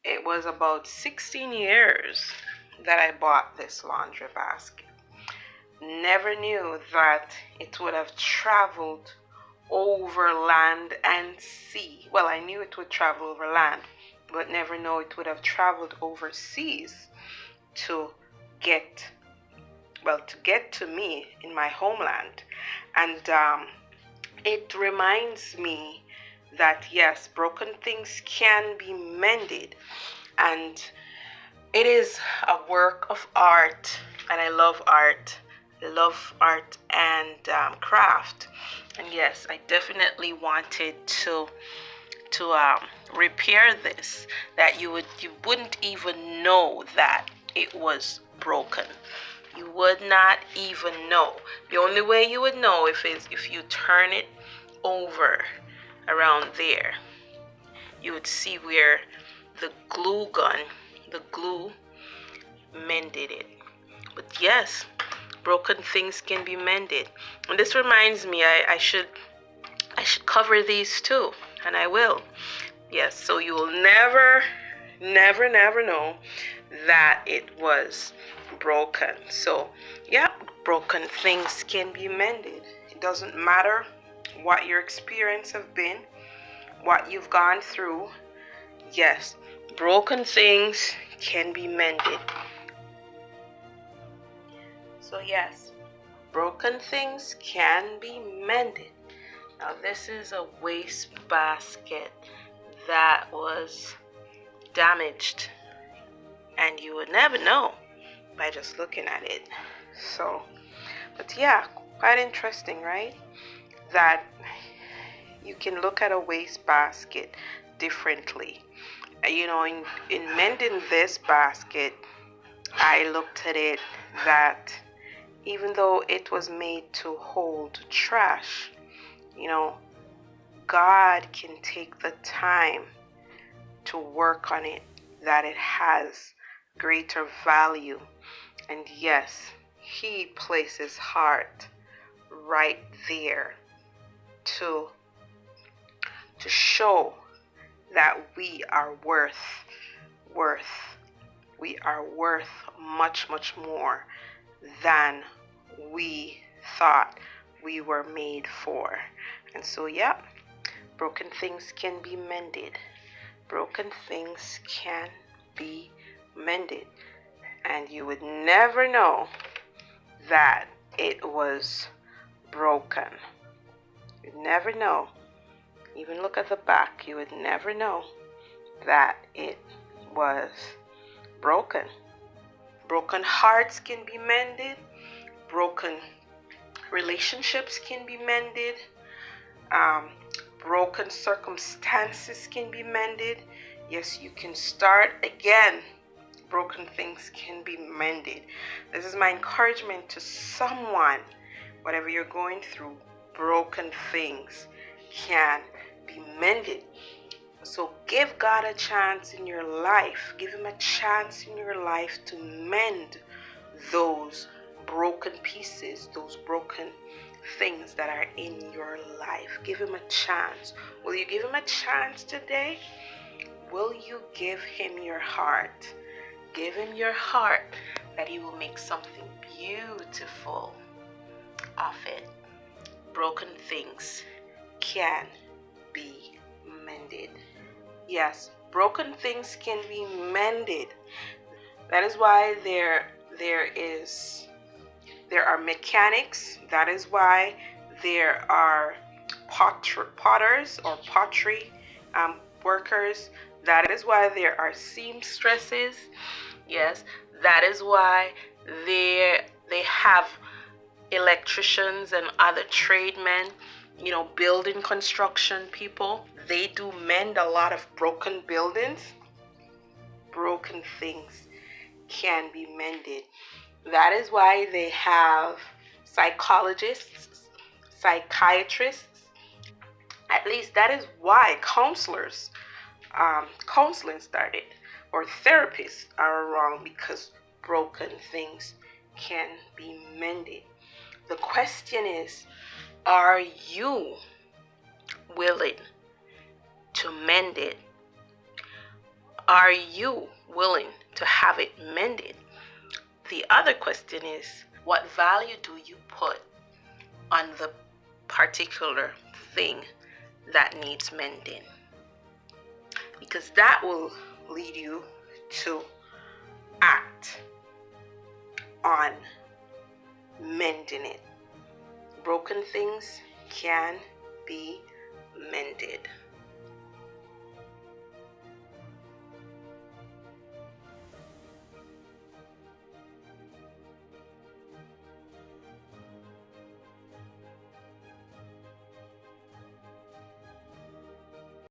it was about 16 years that I bought this laundry basket. Never knew that it would have traveled over land and sea. Well, I knew it would travel over land, but never know it would have traveled overseas to get to me in my homeland. And it reminds me that yes, broken things can be mended, and it is a work of art. And I love art. I love art and craft. And yes, I definitely wanted to repair this, that you wouldn't even know that it was broken. You would not even know. The only way you would know if you turn it over around there. You would see where the glue mended it. But yes, broken things can be mended. And this reminds me, I should cover these too, and I will. Yes, so you will never know that it was broken. So yeah, broken things can be mended. It doesn't matter what your experience have been, what you've gone through. Yes, broken things can be mended. So yes, broken things can be mended. Now this is a waste basket that was damaged, and you would never know by just looking at it. So, but yeah, quite interesting, right? That you can look at a waste basket differently. You know, in mending this basket, I looked at it that even though it was made to hold trash, you know, God can take the time to work on it, that it has greater value. And yes, He places heart right there to show that we are worth. We are worth much more than we thought we were made for. And so yeah, broken things can be mended. Broken things can be mended. And you would never know that it was broken. You'd never know. Even look at the back, you would never know that it was broken. Broken hearts can be mended. Broken relationships can be mended. Broken circumstances can be mended. Yes, you can start again. Broken things can be mended. This is my encouragement to someone. Whatever you're going through, broken things can be mended. So give God a chance in your life. Give Him a chance in your life to mend those broken pieces, those broken things that are in your life. Give Him a chance. Will you give Him a chance today? Will you give Him your heart? Give Him your heart, that He will make something beautiful of it. Broken things can be mended. Yes, broken things can be mended. That is why there are mechanics. That is why there are potters or pottery workers. That is why there are seamstresses. Yes, that is why they have electricians and other tradesmen, you know, building construction people. They do mend a lot of broken buildings. Broken things can be mended. That is why they have psychologists, psychiatrists. At least that is why counseling started, or therapists are around, because broken things can be mended. The question is, are you willing to mend it? are you willing to have it mended? The other question is, what value do you put on the particular thing that needs mending? Because that will lead you to act on mending it. Broken things can be mended.